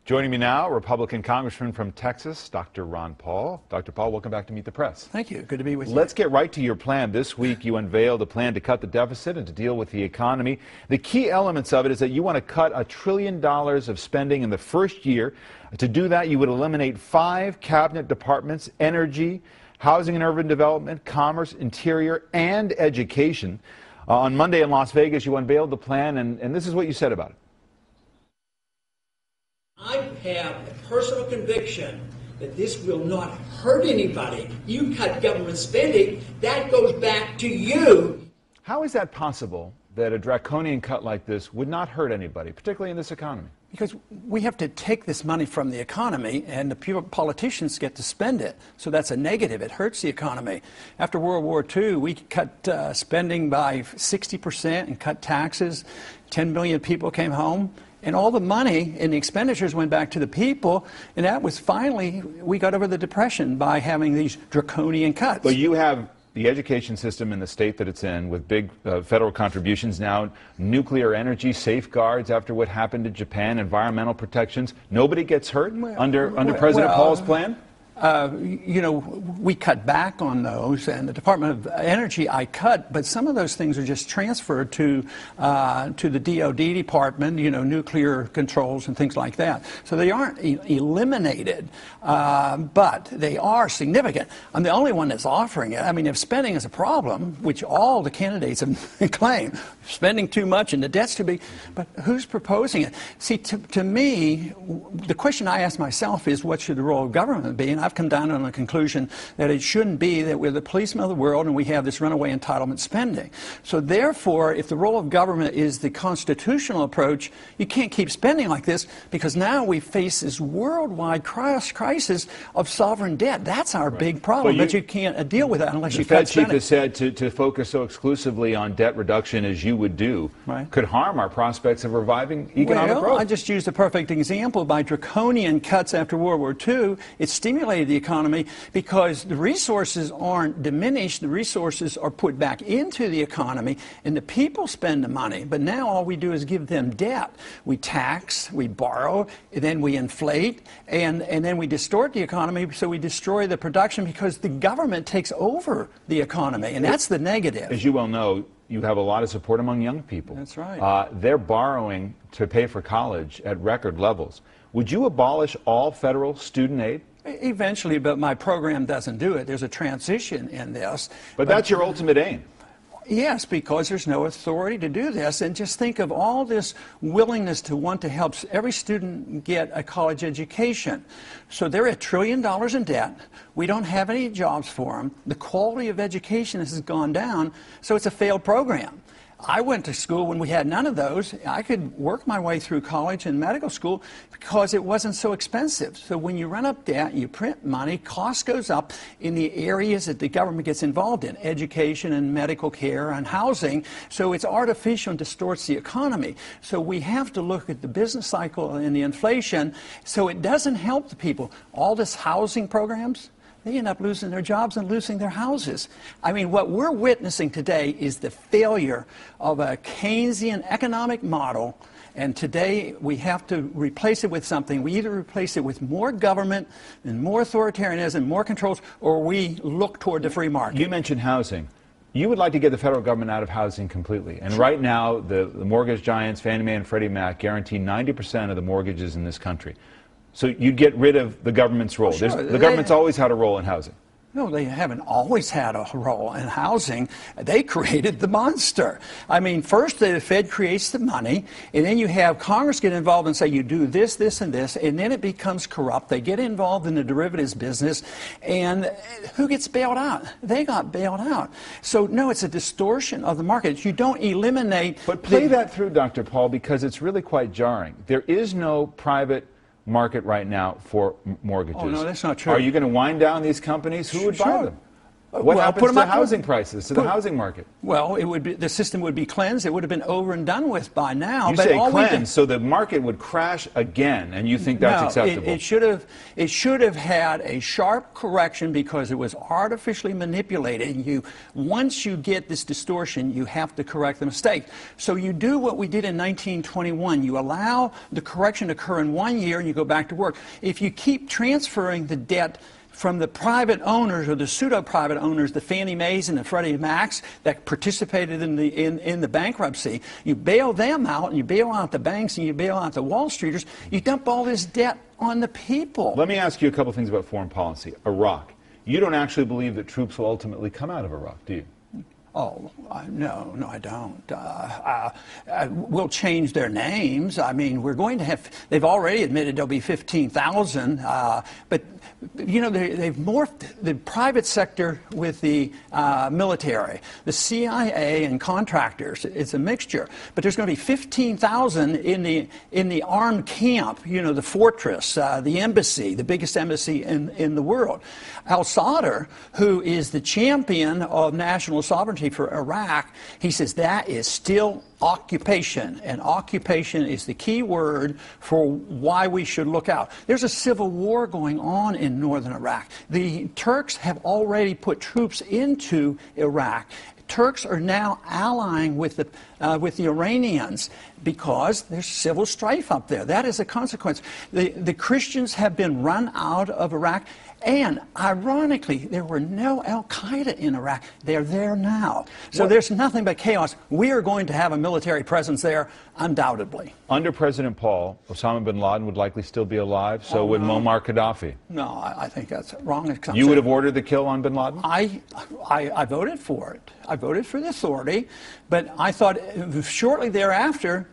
Joining me now, Republican Congressman from Texas, Dr. Ron Paul. Dr. Paul, welcome back to Meet the Press. Thank you. Good to be with you. Let's get right to your plan. This week, you unveiled a plan to cut the deficit and to deal with the economy. The key elements of it is that you want to cut $1 trillion of spending in the first year. To do that, you would eliminate 5 cabinet departments: energy, housing and urban development, commerce, interior, and education. On Monday in Las Vegas, you unveiled the plan, and this is what you said about it. I have a personal conviction that this will not hurt anybody. You cut government spending, that goes back to you. How is that possible that a draconian cut like this would not hurt anybody, particularly in this economy? Because we have to take this money from the economy, and the politicians get to spend it. So that's a negative. It hurts the economy. After World War II, we cut spending by 60% and cut taxes. 10 million people came home. And all the money and the expenditures went back to the people, and that was finally, we got over the Depression by having these draconian cuts. But you have the education system in the state that it's in with big federal contributions now, nuclear energy safeguards after what happened in Japan, environmental protections. Nobody gets hurt under President Paul's plan? You know, we cut back on those, and the Department of Energy I cut, but some of those things are just transferred to the DOD department, you know, nuclear controls and things like that. So they aren't eliminated, but they are significant. I'm the only one that's offering it. I mean, if spending is a problem, which all the candidates have claimed, spending too much and the debt's too big, but who's proposing it? See, to me, the question I ask myself is, what should the role of government be? And I've come down on the conclusion that it shouldn't be that we're the policemen of the world and we have this runaway entitlement spending. So therefore, if the role of government is the constitutional approach, you can't keep spending like this, because now we face this worldwide crisis of sovereign debt. That's our big problem, but you can't deal with that unless you cut spending. The Fed chief has said to focus so exclusively on debt reduction as you would do could harm our prospects of reviving economic growth. I just used a perfect example. By draconian cuts after World War II, it stimulated the economy because the resources aren't diminished. The resources are put back into the economy, and the people spend the money. But now all we do is give them debt. We tax, we borrow, and then we inflate, and then we distort the economy, so we destroy the production because the government takes over the economy, and that's the negative. As you well know, you have a lot of support among young people. That's right. They're borrowing to pay for college at record levels. Would you abolish all federal student aid? Eventually, but my program doesn't do it. There's a transition in this. But that's your ultimate aim. Yes, because there's no authority to do this. And just think of all this willingness to want to help every student get a college education. So they're $1 trillion in debt. We don't have any jobs for them. The quality of education has gone down, so it's a failed program. I went to school when we had none of those. I could work my way through college and medical school because it wasn't so expensive. So when you run up debt, you print money, cost goes up in the areas that the government gets involved in, education and medical care and housing. So it's artificial and distorts the economy. So we have to look at the business cycle and the inflation, so it doesn't help the people. All this housing programs, they end up losing their jobs and losing their houses. I mean, what we're witnessing today is the failure of a Keynesian economic model, and today we have to replace it with something. We either replace it with more government and more authoritarianism, more controls, or we look toward the free market. You mentioned housing. You would like to get the federal government out of housing completely. And right now, the mortgage giants, Fannie Mae and Freddie Mac, guarantee 90% of the mortgages in this country. So you'd get rid of the government's role. Sure. The government's always had a role in housing. No, they haven't always had a role in housing. They created the monster. I mean, first the Fed creates the money, and then you have Congress get involved and say, you do this, this, and this, and then it becomes corrupt. They get involved in the derivatives business, and who gets bailed out? They got bailed out. So, no, it's a distortion of the market. You don't eliminate... But play that through, Dr. Paul, because it's really quite jarring. There is no private market right now for mortgages. Oh, no, that's not true. Are you going to wind down these companies? Who would buy them? What happens put 'em to up- housing prices, to the housing market? Well, it would be, the system would be cleansed. It would have been over and done with by now. You but say all we did- cleanse, so the market would crash again, and you think that's acceptable? It should have had a sharp correction because it was artificially manipulated. Once you get this distortion, you have to correct the mistake. So you do what we did in 1921. You allow the correction to occur in 1 year, and you go back to work. If you keep transferring the debt from the private owners or the pseudo-private owners, the Fannie Mae's and the Freddie Macs that participated in the bankruptcy, you bail them out and you bail out the banks and you bail out the Wall Streeters, you dump all this debt on the people. Let me ask you a couple things about foreign policy. Iraq. You don't actually believe that troops will ultimately come out of Iraq, do you? Oh, no, I don't. We'll change their names. I mean, we're going to have, they've already admitted there'll be 15,000, but, you know, they've morphed the private sector with the military, the CIA and contractors. It's a mixture. But there's going to be 15,000 in the armed camp, you know, the fortress, the embassy, the biggest embassy in the world. Al-Sadr, who is the champion of national sovereignty for Iraq, he says that is still occupation, and occupation is the key word for why we should look out. There's a civil war going on in northern Iraq. The Turks have already put troops into Iraq. Turks are now allying with the Iranians because there's civil strife up there. That is a consequence. The Christians have been run out of Iraq. And ironically, there were no Al-Qaeda in Iraq. They're there now. So there's nothing but chaos. We are going to have a military presence there, undoubtedly. Under President Paul, Osama bin Laden would likely still be alive, so would Muammar Gaddafi. No, I think that's wrong. You would have ordered the kill on bin Laden? I voted for it. I voted for the authority, but I thought shortly thereafter,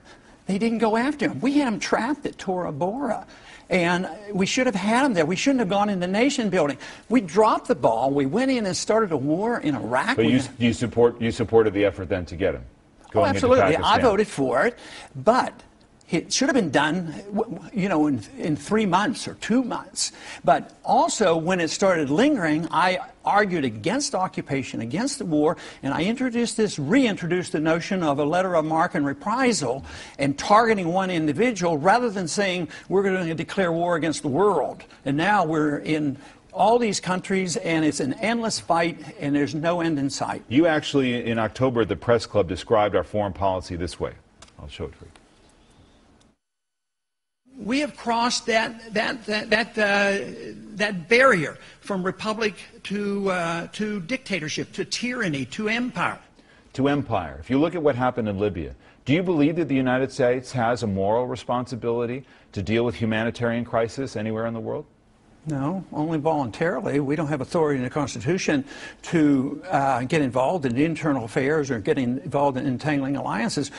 they didn't go after him. We had him trapped at Tora Bora. And we should have had him there. We shouldn't have gone into nation building. We dropped the ball. We went in and started a war in Iraq. But you supported the effort then to get him? Oh, absolutely. I voted for it. But it should have been done, you know, in 3 months or 2 months. But also, when it started lingering, I argued against occupation, against the war, and I reintroduced the notion of a letter of marque and reprisal and targeting one individual rather than saying we're going to declare war against the world. And now we're in all these countries, and it's an endless fight, and there's no end in sight. You actually, in October at the Press Club, described our foreign policy this way. I'll show it for you. We have crossed that barrier from republic to dictatorship, to tyranny, to empire. To empire. If you look at what happened in Libya, do you believe that the United States has a moral responsibility to deal with humanitarian crisis anywhere in the world? No, only voluntarily. We don't have authority in the Constitution to get involved in internal affairs or get involved in entangling alliances.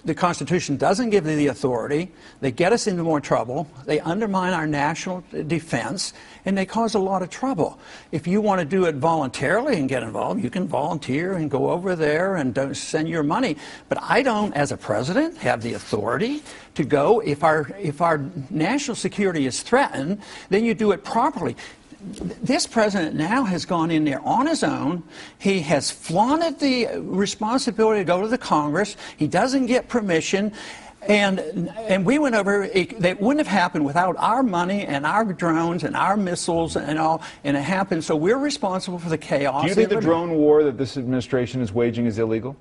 The Constitution doesn't give the authority. They get us into more trouble. They undermine our national defense, and they cause a lot of trouble. If you want to do it voluntarily and get involved, you can volunteer and go over there and don't send your money. But I don't, as a president, have the authority to go. If our national security is threatened, then you do it properly. This president now has gone in there on his own. He has flaunted the responsibility to go to the Congress. He doesn't get permission. And we went over, that wouldn't have happened without our money and our drones and our missiles and all, and it happened. So we're responsible for the chaos. Do you think the drone war that this administration is waging is illegal?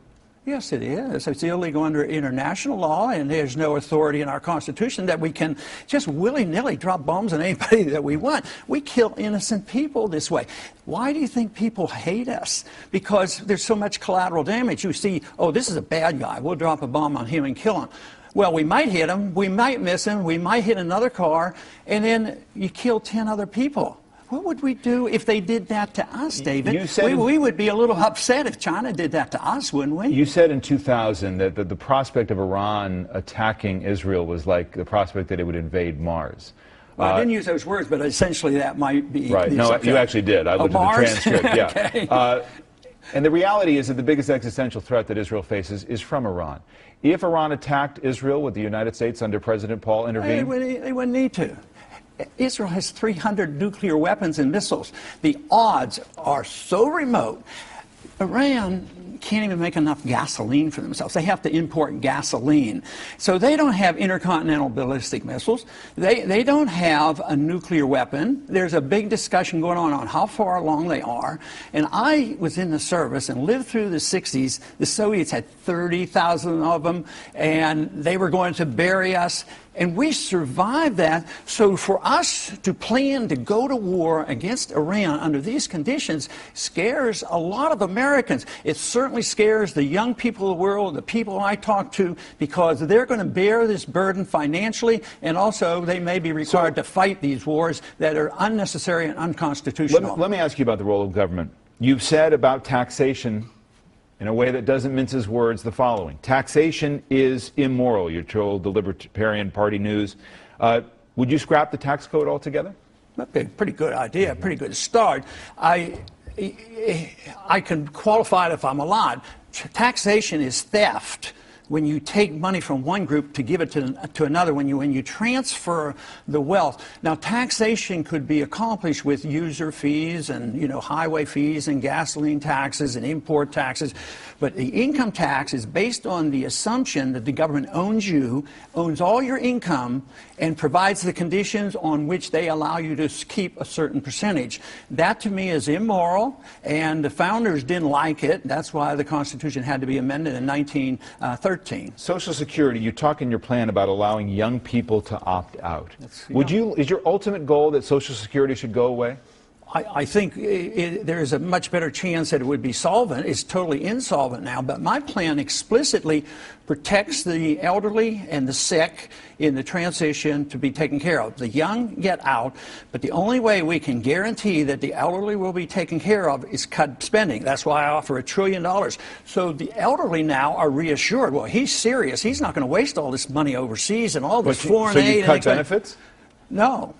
Yes, it is. It's illegal under international law, and there's no authority in our Constitution that we can just willy-nilly drop bombs on anybody that we want. We kill innocent people this way. Why do you think people hate us? Because there's so much collateral damage. You see, oh, this is a bad guy. We'll drop a bomb on him and kill him. Well, we might hit him, we might miss him, we might hit another car, and then you kill 10 other people. What would we do if they did that to us, David? We would be a little upset if China did that to us, wouldn't we? You said in 2000 that the prospect of Iran attacking Israel was like the prospect that it would invade Mars. Well, I didn't use those words, but essentially that might be... Right. No, you actually did. I looked at the transcript. Yeah. Okay. And the reality is that the biggest existential threat that Israel faces is from Iran. If Iran attacked Israel, would the United States under President Paul intervene? They wouldn't need to. Israel has 300 nuclear weapons and missiles. The odds are so remote. Iran can't even make enough gasoline for themselves. They have to import gasoline. So they don't have intercontinental ballistic missiles. They don't have a nuclear weapon. There's a big discussion going on how far along they are. And I was in the service and lived through the 60s. The Soviets had 30,000 of them, and they were going to bury us. And we survived that. So for us to plan to go to war against Iran under these conditions scares a lot of Americans. It certainly scares the young people of the world, the people I talk to, because they're going to bear this burden financially, and also they may be required to fight these wars that are unnecessary and unconstitutional. Let me ask you about the role of government. You've said about taxation, in a way that doesn't mince his words, the following: taxation is immoral, you told the Libertarian Party News. Would you scrap the tax code altogether? That'd be a pretty good idea, a pretty good start. I can qualify it if I'm allowed. Taxation is theft. When you take money from one group to give it to another, when you transfer the wealth. Now, taxation could be accomplished with user fees and, highway fees and gasoline taxes and import taxes. But the income tax is based on the assumption that the government owns you, owns all your income, and provides the conditions on which they allow you to keep a certain percentage. That, to me, is immoral, and the founders didn't like it. That's why the Constitution had to be amended in 1913. Social Security, you talk in your plan about allowing young people to opt out. Is your ultimate goal that Social Security should go away? I think there is a much better chance that it would be solvent. It's totally insolvent now, but my plan explicitly protects the elderly and the sick in the transition to be taken care of. The young get out, but the only way we can guarantee that the elderly will be taken care of is cut spending. That's why I offer $1 trillion. So the elderly now are reassured. Well, he's serious. He's not going to waste all this money overseas and all this foreign aid. So you cut benefits? No.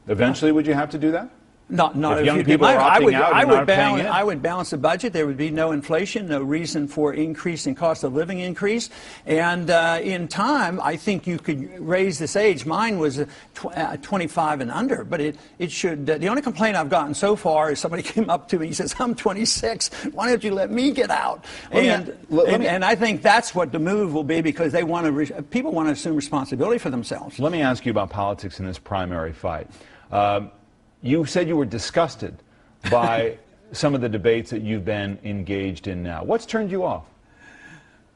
Eventually, would you have to do that? Not if if young you people are opting out and not paying in? I would balance the budget. There would be no inflation, no reason for increase in cost of living increase. And in time, I think you could raise this age. Mine was 25 and under, but it should. The only complaint I've gotten so far is somebody came up to me and says, "I'm 26. Why don't you let me get out?" And I think that's what the move will be, because they want people want to assume responsibility for themselves. Let me ask you about politics in this primary fight. You said you were disgusted by some of the debates that you've been engaged in now. What's turned you off?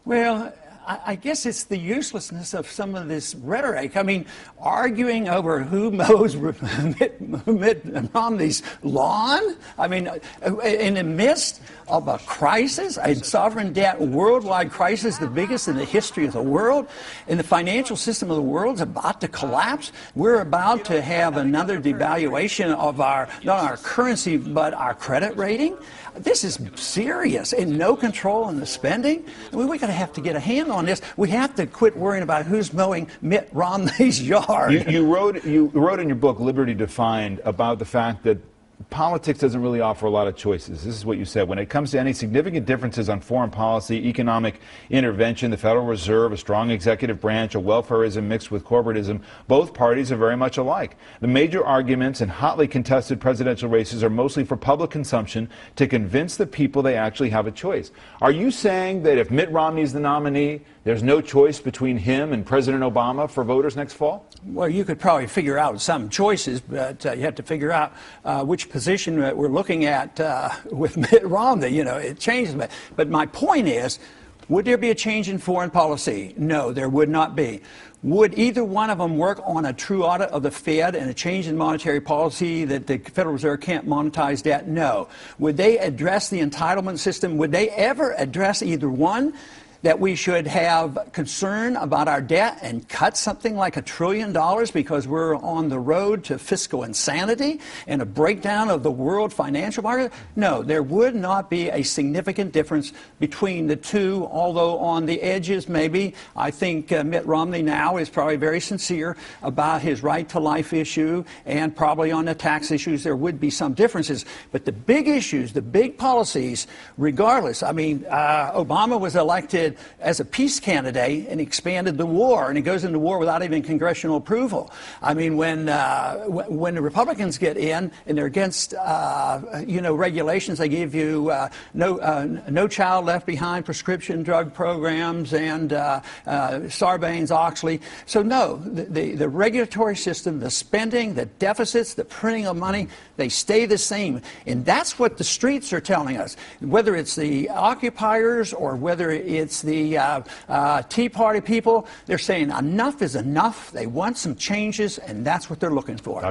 Well, I guess it's the uselessness of some of this rhetoric. I mean, arguing over who mows Mitt Romney's lawn? I mean, in the midst of a crisis, a sovereign debt worldwide crisis, the biggest in the history of the world, and the financial system of the world is about to collapse. We're about to have another devaluation of not our currency, but our credit rating. This is serious, and no control on the spending. I mean, we're going to have to get a hand on this. We have to quit worrying about who's mowing Mitt Romney's yard. You wrote in your book, Liberty Defined, about the fact that politics doesn't really offer a lot of choices. This is what you said. When it comes to any significant differences on foreign policy, economic intervention, the Federal Reserve, a strong executive branch, a welfareism mixed with corporatism, both parties are very much alike. The major arguments in hotly contested presidential races are mostly for public consumption to convince the people they actually have a choice. Are you saying that if Mitt Romney is the nominee, there's no choice between him and President Obama for voters next fall? Well, you could probably figure out some choices, but you have to figure out which position we're looking at with Mitt Romney. It changes. But my point is, would there be a change in foreign policy? No, there would not be. Would either one of them work on a true audit of the Fed and a change in monetary policy that the Federal Reserve can't monetize debt? No. Would they address the entitlement system? Would they ever address either one? That we should have concern about our debt and cut something like $1 trillion because we're on the road to fiscal insanity and a breakdown of the world financial market? No, there would not be a significant difference between the two, although on the edges maybe. I think Mitt Romney now is probably very sincere about his right to life issue, and probably on the tax issues there would be some differences. But the big issues, the big policies, regardless, I mean, Obama was elected elected as a peace candidate and expanded the war, and he goes into war without even congressional approval. I mean, when the Republicans get in and they're against regulations, they give you no child left behind prescription drug programs and Sarbanes-Oxley. So no, the regulatory system, the spending, the deficits, the printing of money, they stay the same. And that's what the streets are telling us. Whether it's the occupiers or whether it's the Tea Party people, they're saying enough is enough. They want some changes, and that's what they're looking for.